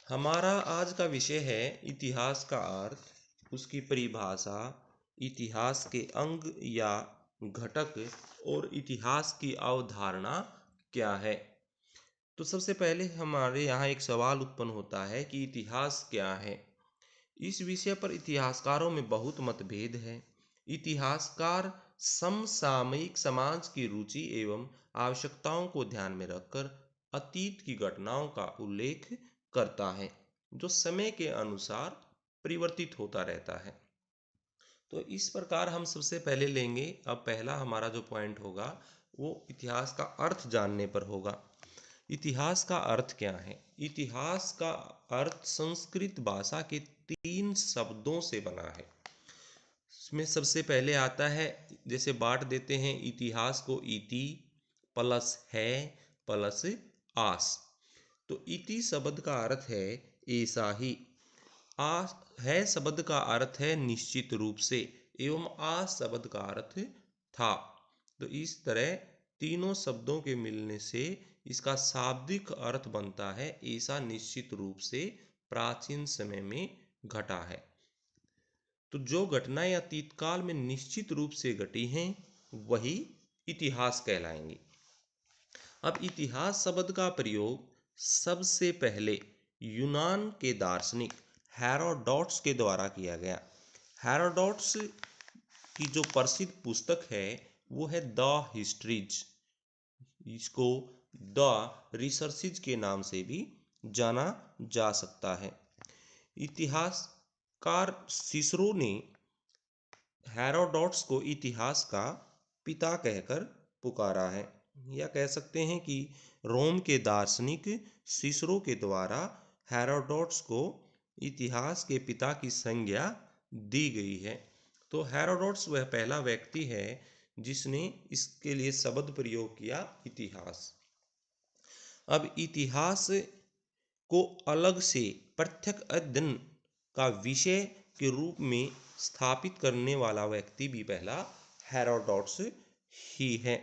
हमारा आज का विषय है इतिहास का अर्थ, उसकी परिभाषा, इतिहास के अंग या घटक और इतिहास की अवधारणा क्या है। तो सबसे पहले हमारे यहाँ एक सवाल उत्पन्न होता है कि इतिहास क्या है। इस विषय पर इतिहासकारों में बहुत मतभेद है। इतिहासकार समसामयिक समाज की रुचि एवं आवश्यकताओं को ध्यान में रखकर अतीत की घटनाओं का उल्लेख करता है, जो समय के अनुसार परिवर्तित होता रहता है। तो इस प्रकार हम सबसे पहले लेंगे, अब पहला हमारा जो पॉइंट होगा वो इतिहास का अर्थ जानने पर होगा। इतिहास का अर्थ क्या है? इतिहास का अर्थ संस्कृत भाषा के 3 शब्दों से बना है। इसमें सबसे पहले आता है, जैसे बांट देते हैं इतिहास को, इति प्लस है प्लस आस। तो इति शब्द का अर्थ है ऐसा ही, आ है शब्द का अर्थ है निश्चित रूप से, एवं आस शब्द का अर्थ था। तो इस तरह तीनों शब्दों के मिलने से इसका शाब्दिक अर्थ बनता है ऐसा निश्चित रूप से प्राचीन समय में घटा है। तो जो घटनाएं अतीत काल में निश्चित रूप से घटी हैं वही इतिहास कहलाएंगी। अब इतिहास शब्द का प्रयोग सबसे पहले यूनान के दार्शनिक हेरोडोटस के द्वारा किया गया। हेरोडोटस की जो प्रसिद्ध पुस्तक है वो है द हिस्ट्रीज। इसको द रिसर्चेज के नाम से भी जाना जा सकता है। इतिहासकार सिसरो ने हेरोडोटस को इतिहास का पिता कहकर पुकारा है, या कह सकते हैं कि रोम के दार्शनिक सिसरो के द्वारा हेरोडोटस को इतिहास के पिता की संज्ञा दी गई है। तो हेरोडोटस वह पहला व्यक्ति है जिसने इसके लिए शब्द प्रयोग किया इतिहास। अब इतिहास को अलग से पृथक अध्ययन का विषय के रूप में स्थापित करने वाला व्यक्ति भी पहला हेरोडोटस ही है।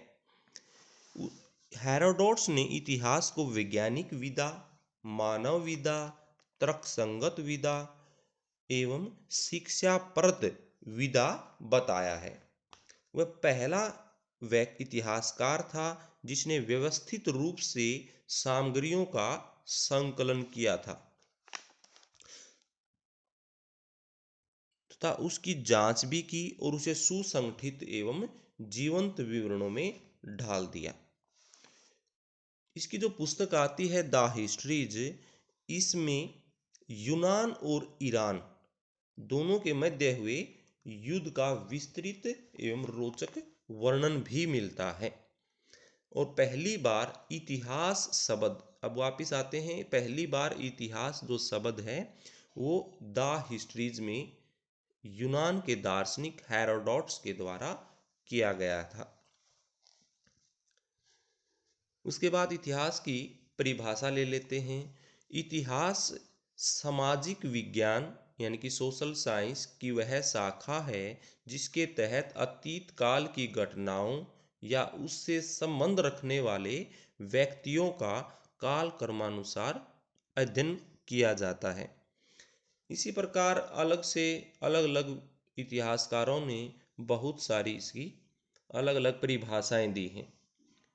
हेरोडोटस ने इतिहास को वैज्ञानिक विधा, मानव विधा, तर्कसंगत विधा एवं शिक्षाप्रद विधा बताया है। वह पहला इतिहासकार था जिसने व्यवस्थित रूप से सामग्रियों का संकलन किया था तथा उसकी जांच भी की और उसे सुसंगठित एवं जीवंत विवरणों में ढाल दिया। इसकी जो पुस्तक आती है द हिस्ट्रीज, इसमें यूनान और ईरान दोनों के मध्य हुए युद्ध का विस्तृत एवं रोचक वर्णन भी मिलता है। और पहली बार इतिहास शब्द, अब वापिस आते हैं, पहली बार इतिहास जो शब्द है वो द हिस्ट्रीज में यूनान के दार्शनिक हेरोडोटस के द्वारा किया गया था। उसके बाद इतिहास की परिभाषा ले लेते हैं। इतिहास सामाजिक विज्ञान यानी कि सोशल साइंस की वह शाखा है जिसके तहत अतीत काल की घटनाओं या उससे संबंध रखने वाले व्यक्तियों का काल क्रमानुसार अध्ययन किया जाता है। इसी प्रकार अलग से अलग अलग इतिहासकारों ने बहुत सारी इसकी अलग अलग परिभाषाएं दी हैं।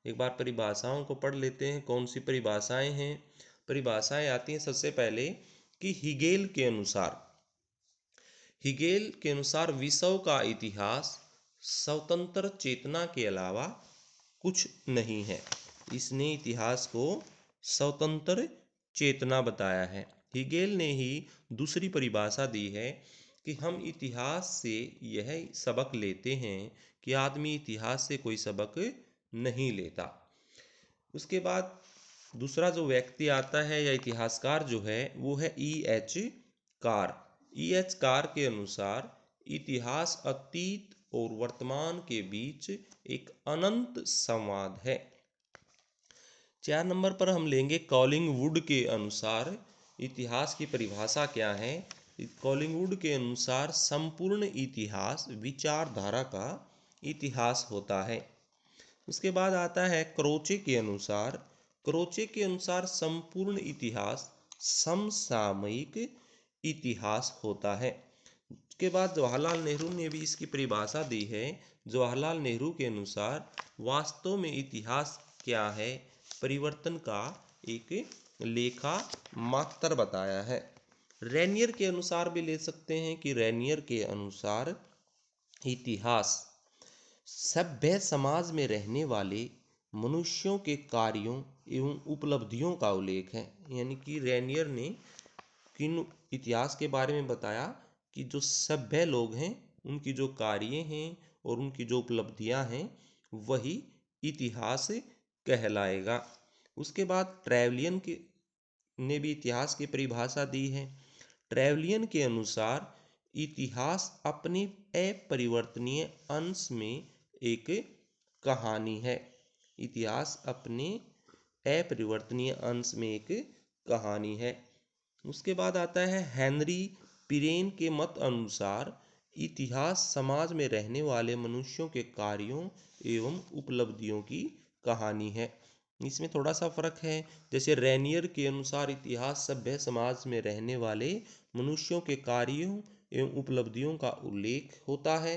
एक बार परिभाषाओं को पढ़ लेते हैं, कौन सी परिभाषाएं हैं। परिभाषाएं आती हैं सबसे पहले कि हिगेल के अनुसार विश्व का इतिहास स्वतंत्र चेतना के अलावा कुछ नहीं है। इसने इतिहास को स्वतंत्र चेतना बताया है। हिगेल ने ही दूसरी परिभाषा दी है कि हम इतिहास से यह सबक लेते हैं कि आदमी इतिहास से कोई सबक नहीं लेता। उसके बाद दूसरा जो व्यक्ति आता है या इतिहासकार जो है वो है E.H. कार। E.H. कार के अनुसार इतिहास अतीत और वर्तमान के बीच एक अनंत संवाद है। 4 नंबर पर हम लेंगे कॉलिंगवुड के अनुसार इतिहास की परिभाषा क्या है। कॉलिंगवुड के अनुसार संपूर्ण इतिहास विचारधारा का इतिहास होता है। उसके बाद आता है क्रोचे के अनुसार संपूर्ण इतिहास समसामयिक इतिहास होता है। उसके बाद जवाहरलाल नेहरू ने भी इसकी परिभाषा दी है। जवाहरलाल नेहरू के अनुसार वास्तव में इतिहास क्या है, परिवर्तन का एक लेखा मात्र बताया है। रेनियर के अनुसार भी ले सकते हैं कि रेनियर के अनुसार इतिहास सभ्य समाज में रहने वाले मनुष्यों के कार्यों एवं उपलब्धियों का उल्लेख है। यानी कि रेनियर ने किन इतिहास के बारे में बताया कि जो सभ्य लोग हैं उनकी जो कार्य हैं और उनकी जो उपलब्धियां हैं वही इतिहास कहलाएगा। उसके बाद ट्रेवलियन के ने भी इतिहास की परिभाषा दी है। ट्रेवलियन के अनुसार इतिहास अपने अपरिवर्तनीय अंश में एक कहानी है। इतिहास अपने अपरिवर्तनीय अंश में एक कहानी है। उसके बाद आता है हेनरी पिरेन के मत अनुसार इतिहास समाज में रहने वाले मनुष्यों के कार्यों एवं उपलब्धियों की कहानी है। इसमें थोड़ा सा फर्क है। जैसे रेनियर के अनुसार इतिहास सभ्य समाज में रहने वाले मनुष्यों के कार्यों एवं उपलब्धियों का उल्लेख होता है,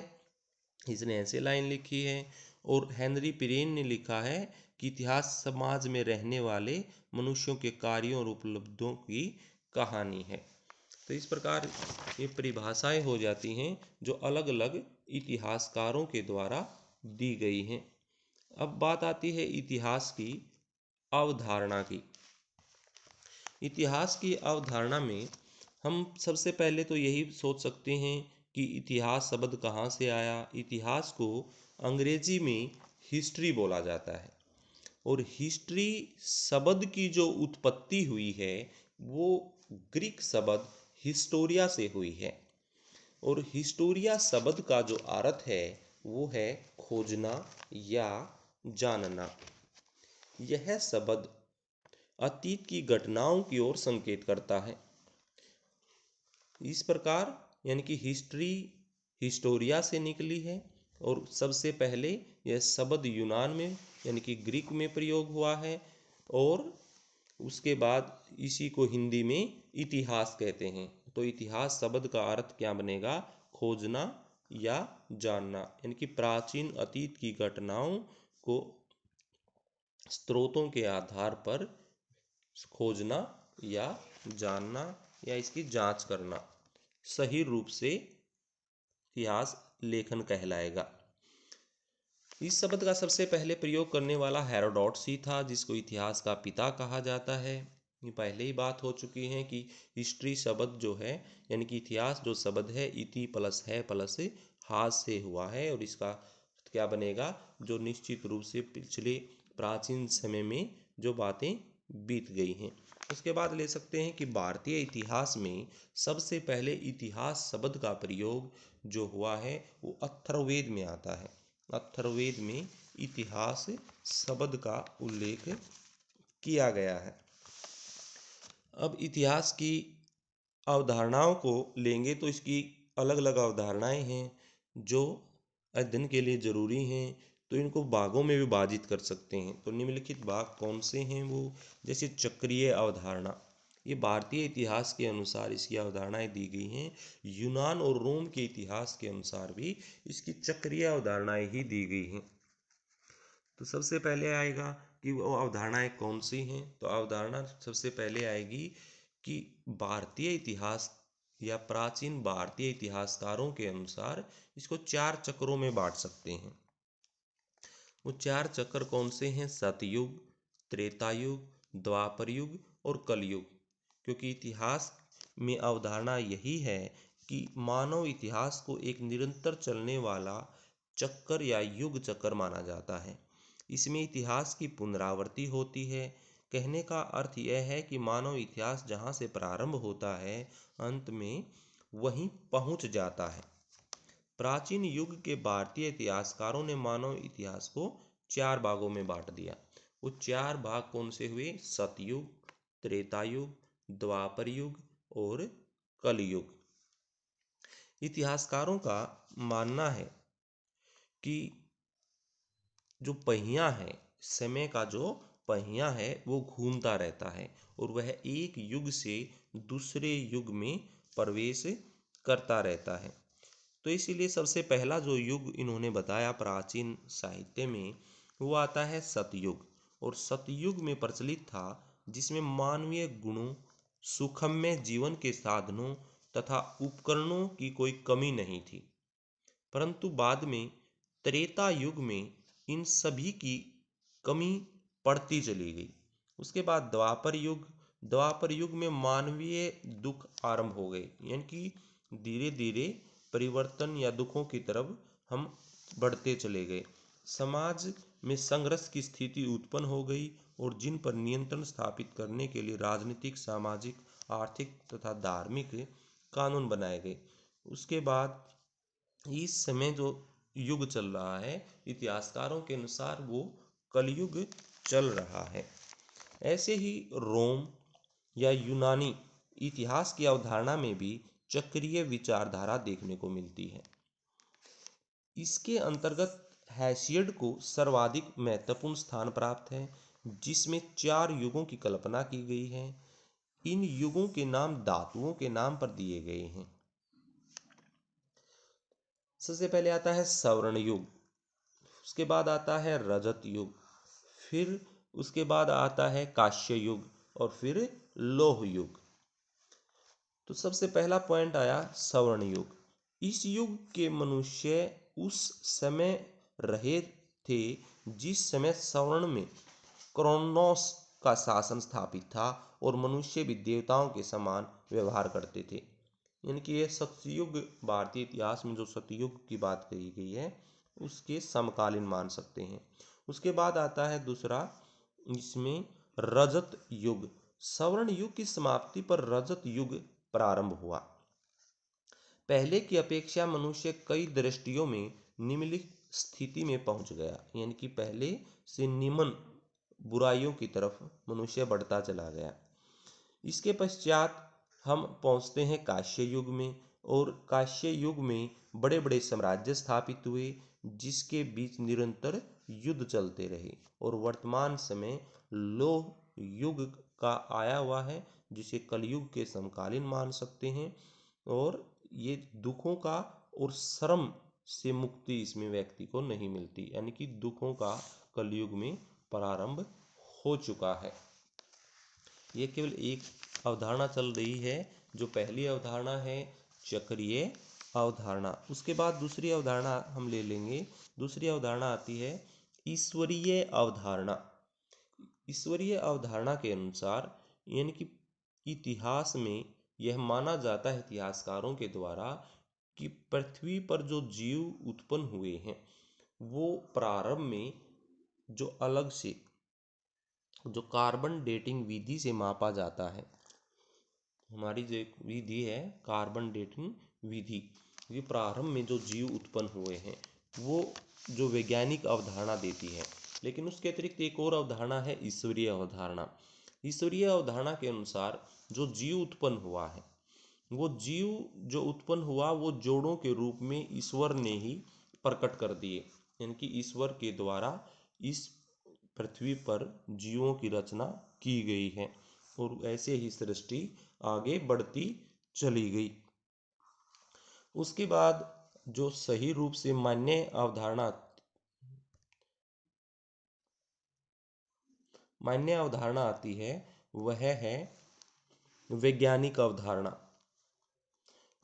इसने ऐसे लाइन लिखी है। और हेनरी पिरेन ने लिखा है कि इतिहास समाज में रहने वाले मनुष्यों के कार्यों और उपलब्धियों की कहानी है। तो इस प्रकार ये परिभाषाएं हो जाती हैं जो अलग अलग इतिहासकारों के द्वारा दी गई हैं। अब बात आती है इतिहास की अवधारणा की। इतिहास की अवधारणा में हम सबसे पहले तो यही सोच सकते हैं कि इतिहास शब्द कहाँ से आया। इतिहास को अंग्रेजी में हिस्ट्री बोला जाता है और हिस्ट्री शब्द की जो उत्पत्ति हुई है वो ग्रीक शब्द हिस्टोरिया से हुई है। और हिस्टोरिया शब्द का जो अर्थ है वो है खोजना या जानना। यह शब्द अतीत की घटनाओं की ओर संकेत करता है। इस प्रकार यानी कि हिस्ट्री हिस्टोरिया से निकली है और सबसे पहले यह शब्द यूनान में यानी कि ग्रीक में प्रयोग हुआ है और उसके बाद इसी को हिंदी में इतिहास कहते हैं। तो इतिहास शब्द का अर्थ क्या बनेगा? खोजना या जानना, यानी कि प्राचीन अतीत की घटनाओं को स्रोतों के आधार पर खोजना या जानना या इसकी जांच करना सही रूप से इतिहास लेखन कहलाएगा। इस शब्द का सबसे पहले प्रयोग करने वाला हेरोडोटस ही था, जिसको इतिहास का पिता कहा जाता है। ये पहले ही बात हो चुकी है कि हिस्ट्री शब्द जो है यानी कि इतिहास जो शब्द है इति प्लस है प्लस हास से हुआ है और इसका क्या बनेगा? जो निश्चित रूप से पिछले प्राचीन समय में जो बातें बीत गई हैं। उसके बाद ले सकते हैं कि भारतीय इतिहास में सबसे पहले इतिहास शब्द का प्रयोग जो हुआ है वो अथर्ववेद में आता है। अथर्ववेद में इतिहास शब्द का उल्लेख किया गया है। अब इतिहास की अवधारणाओं को लेंगे तो इसकी अलग अलग अवधारणाएं हैं जो अध्ययन के लिए जरूरी हैं। तो इनको भागों में विभाजित कर सकते हैं। तो निम्नलिखित भाग कौन से हैं वो? जैसे चक्रीय अवधारणा, ये भारतीय इतिहास के अनुसार इसकी अवधारणाएं दी गई हैं। यूनान और रोम के इतिहास के अनुसार भी इसकी चक्रीय अवधारणाएं ही दी गई हैं। तो सबसे पहले आएगा कि वो अवधारणाएं कौन सी हैं। तो अवधारणा सबसे पहले आएगी कि भारतीय इतिहास या प्राचीन भारतीय इतिहासकारों के अनुसार इसको 4 चक्रों में बांट सकते हैं। वो 4 चक्र कौन से हैं? सतयुग, त्रेता युग, द्वापर युग और कलयुग। क्योंकि इतिहास में अवधारणा यही है कि मानव इतिहास को एक निरंतर चलने वाला चक्कर या युग चक्र माना जाता है। इसमें इतिहास की पुनरावृत्ति होती है। कहने का अर्थ यह है कि मानव इतिहास जहाँ से प्रारंभ होता है अंत में वहीं पहुँच जाता है। प्राचीन युग के भारतीय इतिहासकारों ने मानव इतिहास को 4 भागों में बांट दिया। वो 4 भाग कौन से हुए? सतयुग, त्रेता युग, द्वापर युग और कलयुग। इतिहासकारों का मानना है कि जो पहिया है समय का जो पहिया है वो घूमता रहता है और वह एक युग से दूसरे युग में प्रवेश करता रहता है। तो इसीलिए सबसे पहला जो युग इन्होंने बताया प्राचीन साहित्य में, वो आता है सतयुग। और सतयुग में प्रचलित था, जिसमें मानवीय गुणों, सुखमय जीवन के साधनों तथा उपकरणों की कोई कमी नहीं थी। परंतु बाद में त्रेता युग में इन सभी की कमी पड़ती चली गई। उसके बाद द्वापर युग में मानवीय दुख आरंभ हो गए, यानी कि धीरे धीरे परिवर्तन या दुखों की तरफ हम बढ़ते चले गए। समाज में संघर्ष की स्थिति उत्पन्न हो गई और जिन पर नियंत्रण स्थापित करने के लिए राजनीतिक, सामाजिक, आर्थिक तथा धार्मिक कानून बनाए गए। उसके बाद इस समय जो युग चल रहा है, इतिहासकारों के अनुसार वो कलयुग चल रहा है। ऐसे ही रोम या यूनानी इतिहास की अवधारणा में भी चक्रीय विचारधारा देखने को मिलती है। इसके अंतर्गत हेसियड को सर्वाधिक महत्वपूर्ण स्थान प्राप्त है, जिसमें 4 युगों की कल्पना की गई है। इन युगों के नाम धातुओं के नाम पर दिए गए हैं। सबसे पहले आता है स्वर्ण युग, उसके बाद आता है रजत युग, फिर उसके बाद आता है कांस्य युग और फिर लौह युग। तो सबसे पहला पॉइंट आया स्वर्ण युग। इस युग के मनुष्य उस समय रहे थे जिस समय स्वर्ण में क्रोनोस का शासन स्थापित था और मनुष्य भी देवताओं के समान व्यवहार करते थे। यानी कि ये सतयुग, भारतीय इतिहास में जो सतयुग की बात कही गई है उसके समकालीन मान सकते हैं। उसके बाद आता है दूसरा, इसमें रजत युग। स्वर्ण युग की समाप्ति पर रजत युग प्रारंभ हुआ। पहले की अपेक्षा मनुष्य कई दृष्टियों में निम्नलिखित स्थिति में पहुंच गया, यानी कि पहले से निम्न बुराइयों की तरफ मनुष्य बढ़ता चला गया। इसके पश्चात हम पहुंचते हैं कांस्य युग में, और कांस्य युग में बड़े बड़े साम्राज्य स्थापित हुए जिसके बीच निरंतर युद्ध चलते रहे। और वर्तमान समय लौह युग का आया हुआ है, जिसे कलयुग के समकालीन मान सकते हैं। और ये दुखों का और श्रम से मुक्ति इसमें व्यक्ति को नहीं मिलती, यानी कि दुखों का कलयुग में प्रारंभ हो चुका है। ये केवल एक अवधारणा चल रही है। जो पहली अवधारणा है चक्रीय अवधारणा, उसके बाद दूसरी अवधारणा हम ले लेंगे। दूसरी अवधारणा आती है ईश्वरीय अवधारणा। ईश्वरीय अवधारणा के अनुसार, यानी कि इतिहास में यह माना जाता है इतिहासकारों के द्वारा कि पृथ्वी पर जो जीव उत्पन्न हुए हैं वो प्रारंभ में जो अलग से जो कार्बन डेटिंग विधि से मापा जाता है, हमारी जो एक विधि है कार्बन डेटिंग विधि, ये प्रारंभ में जो जीव उत्पन्न हुए हैं वो जो वैज्ञानिक अवधारणा देती है। लेकिन उसके अतिरिक्त एक और अवधारणा है ईश्वरीय अवधारणा। ईश्वरीय अवधारणा के अनुसार जो जीव उत्पन्न हुआ है, वो जीव जो उत्पन्न हुआ वो जोड़ों के रूप में ईश्वर ने ही प्रकट कर दिए, यानी कि ईश्वर के द्वारा इस पृथ्वी पर जीवों की रचना की गई है और ऐसे ही सृष्टि आगे बढ़ती चली गई। उसके बाद जो सही रूप से मान्य अवधारणा आती है वह है वैज्ञानिक अवधारणा।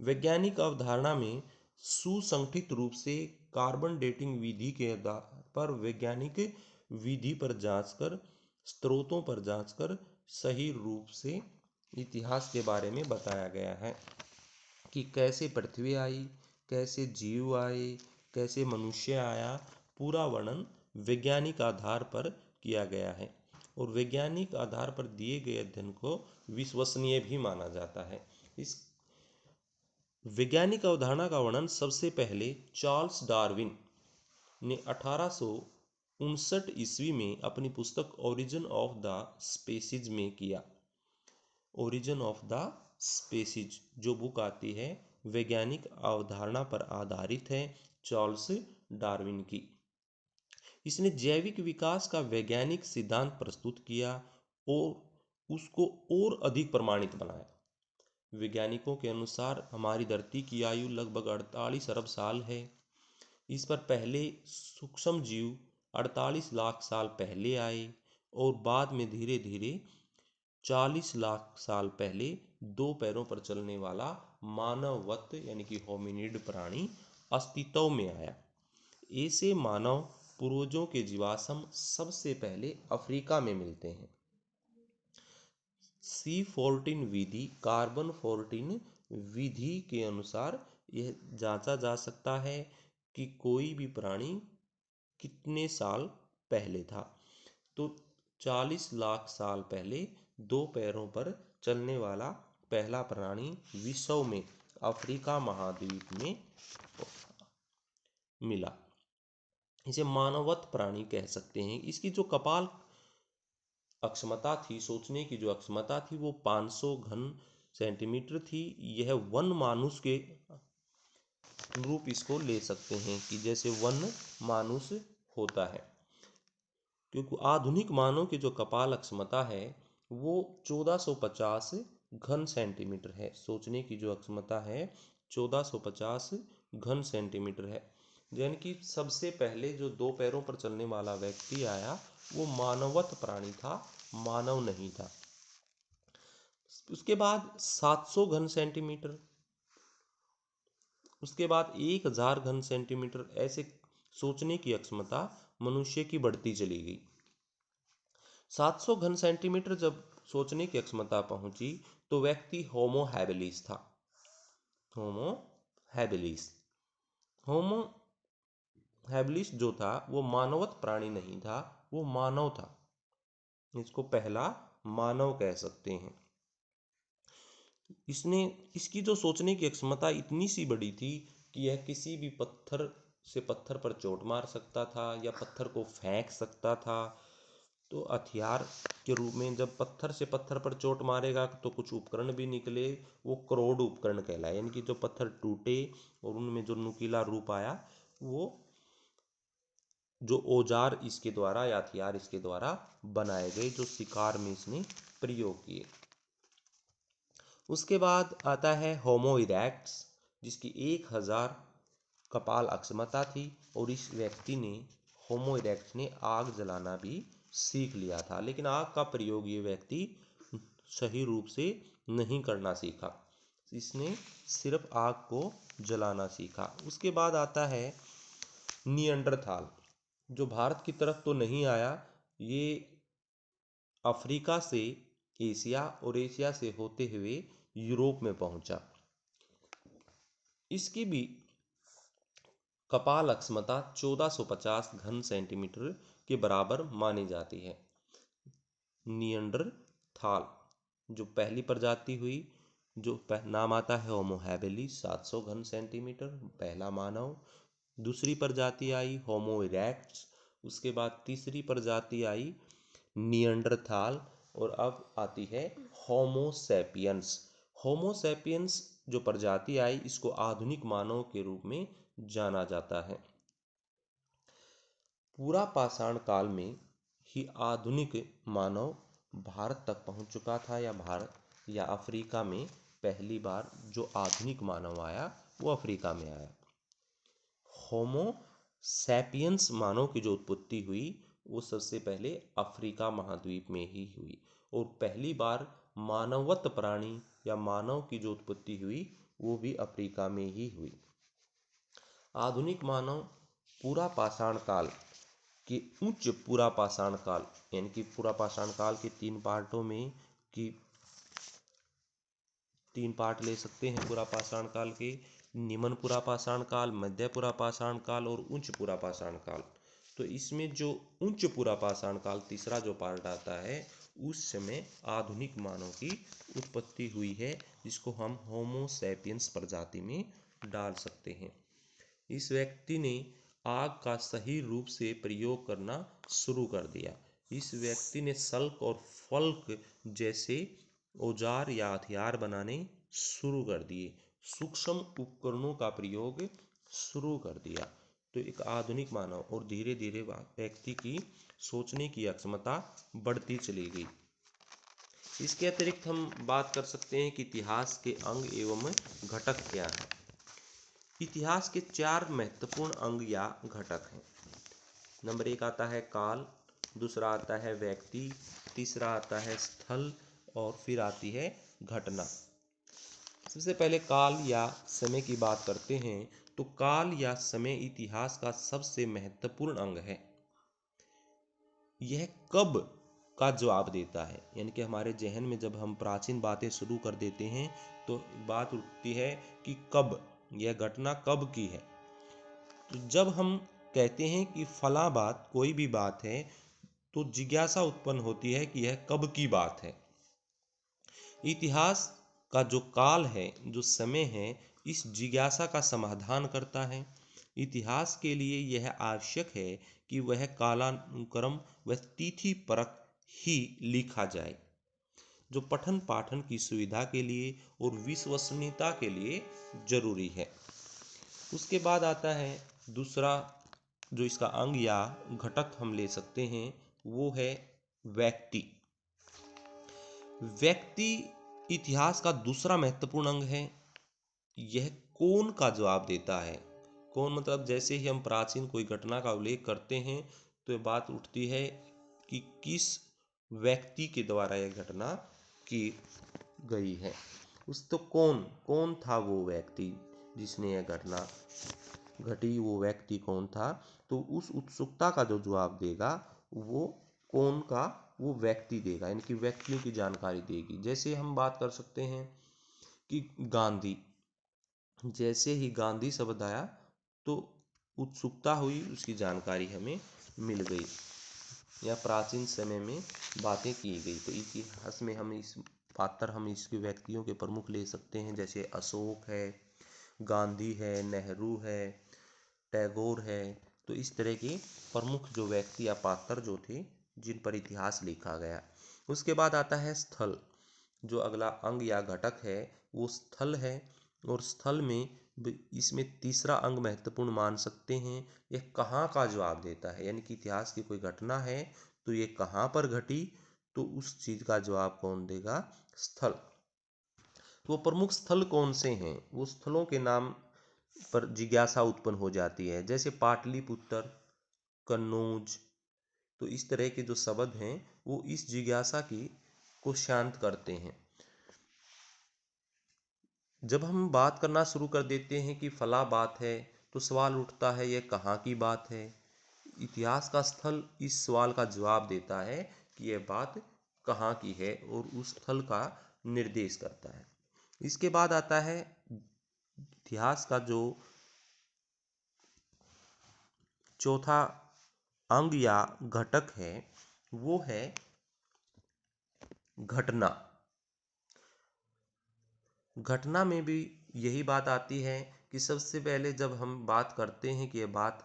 वैज्ञानिक अवधारणा में सुसंगठित रूप से कार्बन डेटिंग विधि के आधार पर वैज्ञानिक विधि पर जांच कर, स्रोतों पर जांच कर सही रूप से इतिहास के बारे में बताया गया है कि कैसे पृथ्वी आई, कैसे जीव आए, कैसे मनुष्य आया। पूरा वर्णन वैज्ञानिक आधार पर किया गया है और वैज्ञानिक आधार पर दिए गए अध्ययन को विश्वसनीय भी माना जाता है। इस वैज्ञानिक अवधारणा का वर्णन सबसे पहले चार्ल्स डार्विन ने 1859 ईस्वी में अपनी पुस्तक ओरिजिन ऑफ द स्पीसीज में किया। ओरिजिन ऑफ द स्पीसीज जो बुक आती है वैज्ञानिक अवधारणा पर आधारित है चार्ल्स डार्विन की। इसने जैविक विकास का वैज्ञानिक सिद्धांत प्रस्तुत किया और उसको और अधिक प्रमाणित बनाया। वैज्ञानिकों के अनुसार हमारी धरती की आयु लगभग 48 अरब साल है। इस पर पहले सूक्ष्म जीव 48 लाख साल पहले आए और बाद में धीरे धीरे 40 लाख साल पहले दो पैरों पर चलने वाला मानववत यानी कि होमिनिड प्राणी अस्तित्व में आया। ऐसे मानव पूर्वजों के जीवाश्म सबसे पहले अफ्रीका में मिलते हैं। C14 विधि, कार्बन 14 विधि के अनुसार यह जांचा जा सकता है कि कोई भी प्राणी कितने साल पहले था। तो 40 लाख साल पहले दो पैरों पर चलने वाला पहला प्राणी विश्व में अफ्रीका महाद्वीप में मिला। इसे मानववत प्राणी कह सकते हैं। इसकी जो कपाल अक्षमता थी, सोचने की जो अक्षमता थी, वो 500 घन सेंटीमीटर थी। यह वन मानुष के रूप इसको ले सकते हैं कि जैसे वन मानुष होता है, क्योंकि आधुनिक मानव की जो कपाल अक्षमता है वो 1450 घन सेंटीमीटर है। सोचने की जो अक्षमता है 1450 घन सेंटीमीटर है। यानी कि सबसे पहले जो दो पैरों पर चलने वाला व्यक्ति आया वो मानववत प्राणी था, मानव नहीं था। उसके बाद 700 घन सेंटीमीटर, उसके बाद 1000 घन सेंटीमीटर, ऐसे सोचने की अक्षमता मनुष्य की बढ़ती चली गई। 700 घन सेंटीमीटर जब सोचने की अक्षमता पहुंची तो व्यक्ति होमो हैबिलिस था। होमो हैबिलिस, होमो हैबिलिस जो था वो मानववत प्राणी नहीं था, वो मानव था। इसको पहला मानव कह सकते हैं। इसकी जो सोचने की क्षमता इतनी सी बड़ी थी कि यह किसी भी पत्थर से पत्थर पर चोट मार सकता था या पत्थर को फेंक सकता था। तो हथियार के रूप में जब पत्थर से पत्थर पर चोट मारेगा तो कुछ उपकरण भी निकले, वो करोड़ उपकरण कहलाए। यानी कि जो पत्थर टूटे और उनमें जो नुकीला रूप आया, वो जो औजार इसके द्वारा या हथियार इसके द्वारा बनाए गए, जो शिकार में इसने प्रयोग किए। उसके बाद आता है होमो इरेक्टस, जिसकी 1000 कपाल अक्षमता थी और इस व्यक्ति ने, होमो इरेक्टस ने आग जलाना भी सीख लिया था। लेकिन आग का प्रयोग ये व्यक्ति सही रूप से नहीं करना सीखा, इसने सिर्फ आग को जलाना सीखा। उसके बाद आता है निएंडरथाल, जो भारत की तरफ तो नहीं आया, ये अफ्रीका से एशिया और एशिया से होते हुए यूरोप में पहुंचा। इसकी भी कपाल अक्षमता 1450 घन सेंटीमीटर के बराबर मानी जाती है। निएंडरथाल जो पहली प्रजाति हुई, जो नाम आता है होमो हैबिलिस, 700 घन सेंटीमीटर, पहला मानव। दूसरी प्रजाति आई होमो इरेक्टस, उसके बाद तीसरी प्रजाति आई निएंडरथाल, और अब आती है होमो सैपियंस। होमो सैपियंस जो प्रजाति आई, इसको आधुनिक मानव के रूप में जाना जाता है। पूरा पाषाण काल में ही आधुनिक मानव भारत तक पहुंच चुका था, या भारत या अफ्रीका में पहली बार जो आधुनिक मानव आया वो अफ्रीका में आया। होमो सैपियंस मानव की जो उत्पत्ति हुई वो सबसे पहले अफ्रीका महाद्वीप में ही हुई, और पहली बार मानववत प्राणी या मानव की जो उत्पत्ति हुई वो भी अफ्रीका में ही हुई। आधुनिक मानव पूरा पाषाण काल के उच्च पूरा पाषाण काल, यानी कि पूरा पाषाण काल के 3 पार्टों में कि 3 पार्ट ले सकते हैं पूरा पाषाण काल के: निम्न पूरा पाषाण काल, मध्य पूरा पाषाण काल और उच्च पूरा पाषाण काल। तो इसमें जो उच्च पूरा पाषाण काल तीसरा जो पार्ट आता है, उस समय आधुनिक मानव की उत्पत्ति हुई है, जिसको हम होमो सैपियंस प्रजाति में डाल सकते हैं। इस व्यक्ति ने आग का सही रूप से प्रयोग करना शुरू कर दिया। इस व्यक्ति ने सल्क और फल्क जैसे औजार या हथियार बनाने शुरू कर दिए, सूक्ष्म उपकरणों का प्रयोग शुरू कर दिया। तो एक आधुनिक मानव और धीरे धीरे व्यक्ति की सोचने की क्षमता बढ़ती चली गई। इसके अतिरिक्त हम बात कर सकते हैं कि इतिहास के अंग एवं घटक क्या हैं। इतिहास के 4 महत्वपूर्ण अंग या घटक हैं। नंबर 1 आता है काल, दूसरा आता है व्यक्ति, तीसरा आता है स्थल और फिर आती है घटना। सबसे पहले काल या समय की बात करते हैं तो काल या समय इतिहास का सबसे महत्वपूर्ण अंग है। यह कब का जवाब देता है, यानी कि हमारे जहन में जब हम प्राचीन बातें शुरू कर देते हैं तो बात उठती है कि कब, यह घटना कब की है। तो जब हम कहते हैं कि फला बात, कोई भी बात है, तो जिज्ञासा उत्पन्न होती है कि यह कब की बात है। इतिहास का जो काल है, जो समय है, इस जिज्ञासा का समाधान करता है। इतिहास के लिए यह आवश्यक है कि वह कालानुक्रम व तिथि परख ही लिखा जाए, जो पठन पाठन की सुविधा के लिए और विश्वसनीयता के लिए जरूरी है। उसके बाद आता है दूसरा जो इसका अंग या घटक हम ले सकते हैं, वो है व्यक्ति। व्यक्ति इतिहास का दूसरा महत्वपूर्ण अंग है। यह कौन का जवाब देता है। कौन मतलब जैसे ही हम प्राचीन कोई घटना का उल्लेख करते हैं तो ये बात उठती है कि किस व्यक्ति के द्वारा यह घटना की गई है। उस तो कौन था वो व्यक्ति जिसने यह घटना घटी, वो व्यक्ति कौन था। तो उस उत्सुकता का जो जवाब देगा वो कौन का वो व्यक्ति देगा, यानी कि व्यक्तियों की जानकारी देगी। जैसे हम बात कर सकते हैं कि गांधी, जैसे ही गांधी शब्द आया तो उत्सुकता हुई, उसकी जानकारी हमें मिल गई या प्राचीन समय में बातें की गई। तो इतिहास में हम इस पात्र, हम इसके व्यक्तियों के प्रमुख ले सकते हैं, जैसे अशोक है, गांधी है, नेहरू है, टैगोर है। तो इस तरह के प्रमुख जो व्यक्ति या पात्र जो थे जिन पर इतिहास लिखा गया। उसके बाद आता है स्थल। जो अगला अंग या घटक है वो स्थल है, और स्थल में इसमें तीसरा अंग महत्वपूर्ण मान सकते हैं। यह कहाँ का जवाब देता है, यानी कि इतिहास की कोई घटना है तो ये कहाँ पर घटी, तो उस चीज का जवाब कौन देगा, स्थल। तो वो प्रमुख स्थल कौन से हैं, वो स्थलों के नाम पर जिज्ञासा उत्पन्न हो जाती है, जैसे पाटलिपुत्र, कन्नौज। तो इस तरह के जो शब्द हैं वो इस जिज्ञासा की को शांत करते हैं। जब हम बात करना शुरू कर देते हैं कि फला बात है तो सवाल उठता है यह कहाँ की बात है। इतिहास का स्थल इस सवाल का जवाब देता है कि यह बात कहाँ की है और उस स्थल का निर्देश करता है। इसके बाद आता है इतिहास का जो चौथा अंग या घटक है वो है घटना। घटना में भी यही बात आती है कि सबसे पहले जब हम बात करते हैं कि यह बात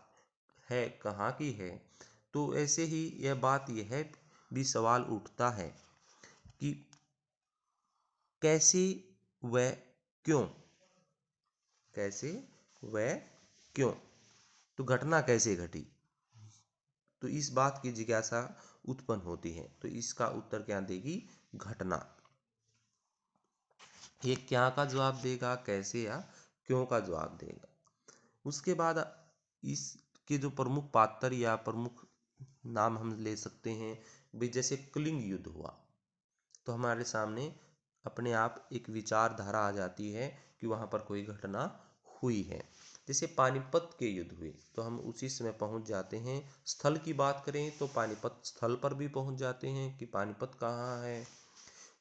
है कहाँ की है, तो ऐसे ही यह बात यह भी सवाल उठता है कि कैसे व क्यों, कैसे व क्यों, तो घटना कैसे घटी। तो इस बात की जिज्ञासा उत्पन्न होती है। तो इसका उत्तर क्या देगी, घटना। ये क्या का जवाब देगा, कैसे या क्यों का जवाब देगा। उसके बाद इसके जो प्रमुख पात्र या प्रमुख नाम हम ले सकते हैं भी, जैसे कलिंग युद्ध हुआ तो हमारे सामने अपने आप एक विचारधारा आ जाती है कि वहाँ पर कोई घटना हुई है। जैसे पानीपत के युद्ध हुए तो हम उसी समय पहुँच जाते हैं। स्थल की बात करें तो पानीपत स्थल पर भी पहुँच जाते हैं कि पानीपत कहाँ है।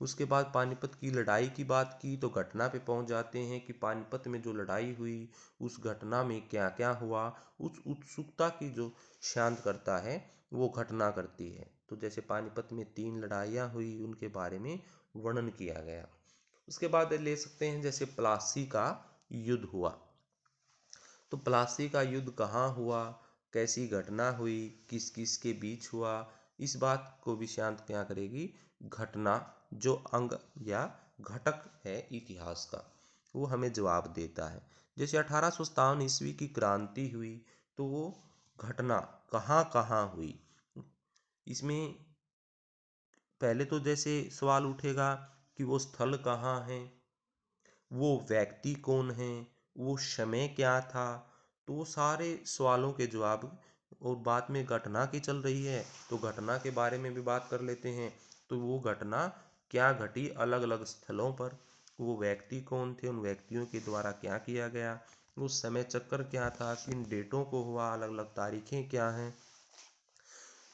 उसके बाद पानीपत की लड़ाई की बात की तो घटना पे पहुंच जाते हैं कि पानीपत में जो लड़ाई हुई उस घटना में क्या क्या हुआ। उस उत्सुकता की जो शांत करता है वो घटना करती है। तो जैसे पानीपत में 3 लड़ाइयाँ हुई उनके बारे में वर्णन किया गया। उसके बाद ले सकते हैं जैसे प्लासी का युद्ध हुआ, तो प्लासी का युद्ध कहाँ हुआ, कैसी घटना हुई, किस किस के बीच हुआ, इस बात को भी शांत क्या करेगी, घटना जो अंग या घटक है इतिहास का वो हमें जवाब देता है। जैसे 1857 ईस्वी की क्रांति हुई तो वो घटना कहाँ कहाँ हुई, इसमें पहले तो जैसे सवाल उठेगा कि वो स्थल कहाँ है, वो व्यक्ति कौन है, वो समय क्या था। तो वो सारे सवालों के जवाब, और बात में घटना की चल रही है तो घटना के बारे में भी बात कर लेते हैं। तो वो घटना क्या घटी अलग अलग स्थलों पर, वो व्यक्ति कौन थे, उन व्यक्तियों के द्वारा क्या किया गया, वो समय चक्र क्या था, किन डेटों को हुआ, अलग अलग तारीखें क्या हैं,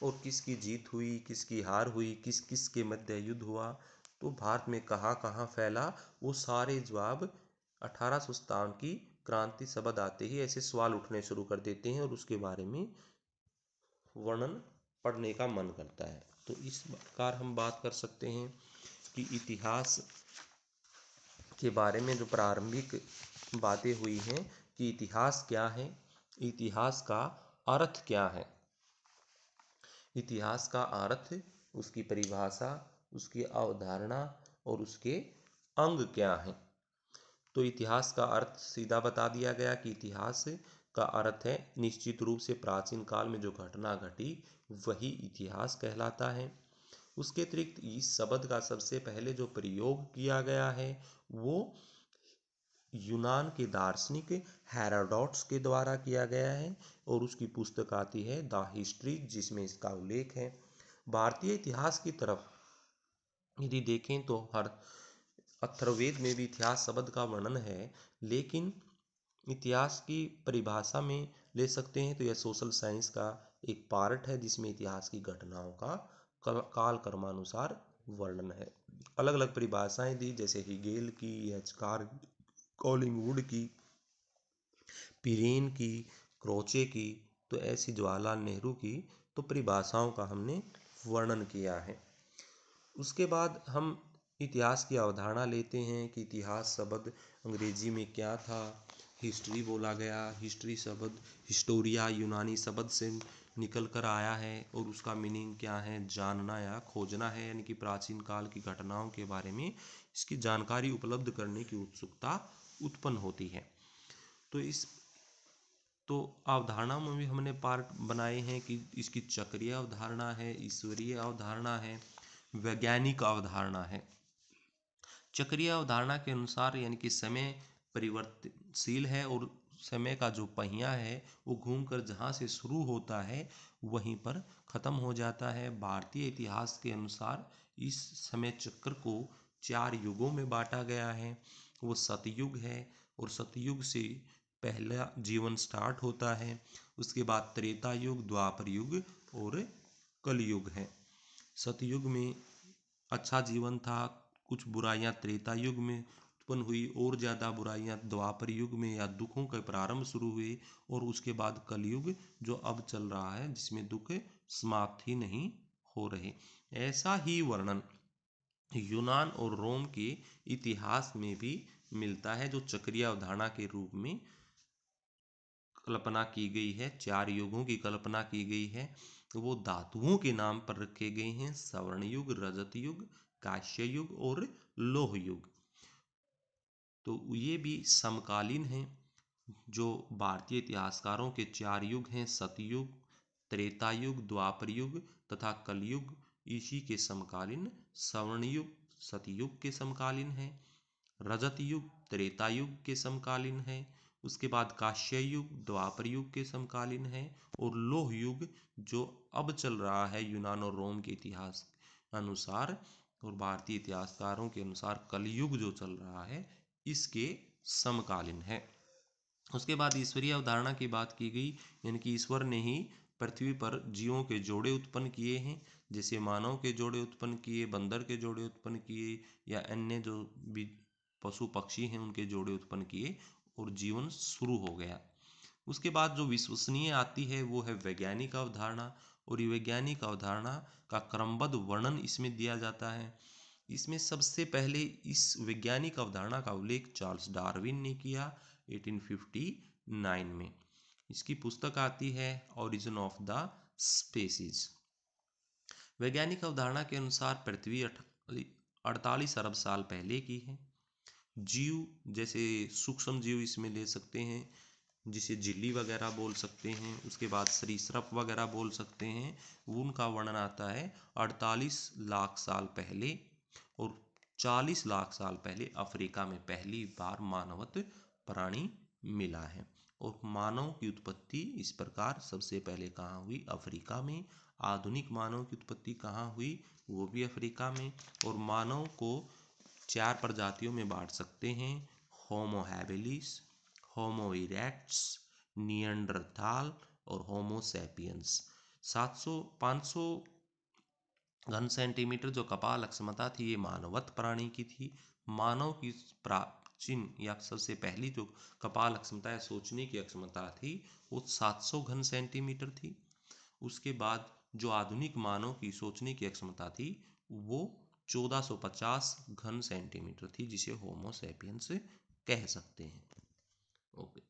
और किसकी जीत हुई, किसकी हार हुई, किस किस के मध्य युद्ध हुआ, तो भारत में कहाँ कहाँ फैला, वो सारे जवाब 1857 की क्रांति शब्द आते ही ऐसे सवाल उठने शुरू कर देते हैं और उसके बारे में वर्णन पढ़ने का मन करता है। तो इस प्रकार हम बात कर सकते हैं कि इतिहास के बारे में जो प्रारंभिक बातें हुई हैं कि इतिहास क्या है, इतिहास का अर्थ क्या है, इतिहास का अर्थ, उसकी परिभाषा, उसकी अवधारणा और उसके अंग क्या हैं। तो इतिहास का अर्थ सीधा बता दिया गया कि इतिहास का अर्थ है निश्चित रूप से प्राचीन काल में जो घटना घटी वही इतिहास कहलाता है। उसके अतिरिक्त इस शब्द का सबसे पहले जो प्रयोग किया गया है वो यूनान के दार्शनिक हेरोडोटस के द्वारा किया गया है, और उसकी पुस्तक आती है द हिस्ट्री जिसमें इसका उल्लेख है। भारतीय इतिहास की तरफ यदि देखें तो हर अथर्ववेद में भी इतिहास शब्द का वर्णन है, लेकिन इतिहास की परिभाषा में ले सकते हैं तो यह सोशल साइंस का एक पार्ट है जिसमें इतिहास की घटनाओं का काल क्रमानुसार वर्णन है। अलग अलग परिभाषाएं दी, जैसे हिगेल की, एचकार कॉलिंगवुड की, पिरेन की, क्रोचे की, तो ऐसी जवाहरलाल नेहरू की तो परिभाषाओं का हमने वर्णन किया है। उसके बाद हम इतिहास की अवधारणा लेते हैं कि इतिहास शब्द अंग्रेजी में क्या था। हिस्ट्री बोला गया, हिस्ट्री शब्द हिस्टोरिया यूनानी शब्द से निकल कर आया है और उसका मीनिंग क्या है, जानना या खोजना है, यानी कि प्राचीन काल की घटनाओं के बारे में इसकी जानकारी उपलब्ध करने की उत्सुकता उत्पन्न होती है। तो इस तो अवधारणा में भी हमने पार्ट बनाए हैं कि इसकी चक्रीय अवधारणा है, ईश्वरीय अवधारणा है, वैज्ञानिक अवधारणा है। चक्रीय अवधारणा के अनुसार यानी कि समय परिवर्तनशील है और समय का जो पहिया है वो घूमकर जहाँ से शुरू होता है वहीं पर खत्म हो जाता है। भारतीय इतिहास के अनुसार इस समय चक्र को 4 युगों में बांटा गया है। वो सतयुग है और सतयुग से पहला जीवन स्टार्ट होता है। उसके बाद त्रेता युग, द्वापर युग और कलयुग है। सतयुग में अच्छा जीवन था, कुछ बुराइयां त्रेता युग में उत्पन्न हुई और ज़्यादा बुराइयां द्वापर युग में या दुखों के प्रारंभ शुरू हुए, और उसके बाद कलयुग जो अब चल रहा है जिसमें दुख समाप्त ही नहीं हो रहे। ऐसा ही वर्णन यूनान और रोम के इतिहास में भी मिलता है, जो चक्रीय अवधारणा के रूप में कल्पना की गई है। 4 युगों की कल्पना की गई है, तो वो धातुओं के नाम पर रखे गए हैं, स्वर्ण युग, रजत युग, कांस्य युग और लोह युग। तो ये भी समकालीन हैं। जो भारतीय इतिहासकारों के 4 युग हैं, सतयुग, त्रेता युग, द्वापर युग तथा कलयुग, इसी के समकालीन स्वर्ण युग सतयुग के समकालीन है, रजत युग त्रेता युग के समकालीन है, उसके बाद कांस्य युग द्वापर युग के समकालीन है, और लोह युग जो अब चल रहा है यूनान और रोम के इतिहास अनुसार और भारतीय इतिहासकारों के अनुसार कलयुग जो चल रहा है इसके समकालीन है। उसके बाद ईश्वरीय अवधारणा की बात की गई, यानी कि ईश्वर ने ही पृथ्वी पर जीवों के जोड़े उत्पन्न किए हैं, जैसे मानव के जोड़े उत्पन्न किए, बंदर के जोड़े उत्पन्न किए, या अन्य जो भी पशु पक्षी हैं उनके जोड़े उत्पन्न किए और जीवन शुरू हो गया। उसके बाद जो विश्वसनीय आती है वो है वैज्ञानिक अवधारणा, और ये वैज्ञानिक अवधारणा का क्रमबद्ध वर्णन इसमें दिया जाता है। इसमें सबसे पहले इस वैज्ञानिक अवधारणा का उल्लेख चार्ल्स डार्विन ने किया 1859 में। इसकी पुस्तक आती है ओरिजिन ऑफ द स्पेसीज। वैज्ञानिक अवधारणा के अनुसार पृथ्वी 48 अरब साल पहले की है। जीव जैसे सूक्ष्म जीव इसमें ले सकते हैं, जिसे झिल्ली वगैरह बोल सकते हैं, उसके बाद सरीसृप वगैरह बोल सकते हैं, उनका वर्णन आता है 48 लाख साल पहले। और 40 लाख साल पहले अफ्रीका में पहली बार मानवत प्राणी मिला है। और मानव की उत्पत्ति इस प्रकार सबसे पहले कहाँ हुई? अफ्रीका में। आधुनिक मानव की उत्पत्ति कहाँ हुई? वो भी अफ्रीका में। और मानव को 4 प्रजातियों में बांट सकते हैं: होमो हैबिलिस, होमो इरेक्ट्स, निएंडरथाल और होमो सैपियंस। 500 घन सेंटीमीटर जो कपाल अक्षमता थी, ये मानवत प्राणी की थी। मानव की प्राचीन या सबसे पहली जो कपाल अक्षमता है, सोचने की अक्षमता थी, वो 700 घन सेंटीमीटर थी। उसके बाद जो आधुनिक मानव की सोचने की अक्षमता थी, वो 1450 घन सेंटीमीटर थी, जिसे होमो सैपियंस कह सकते हैं। ओके।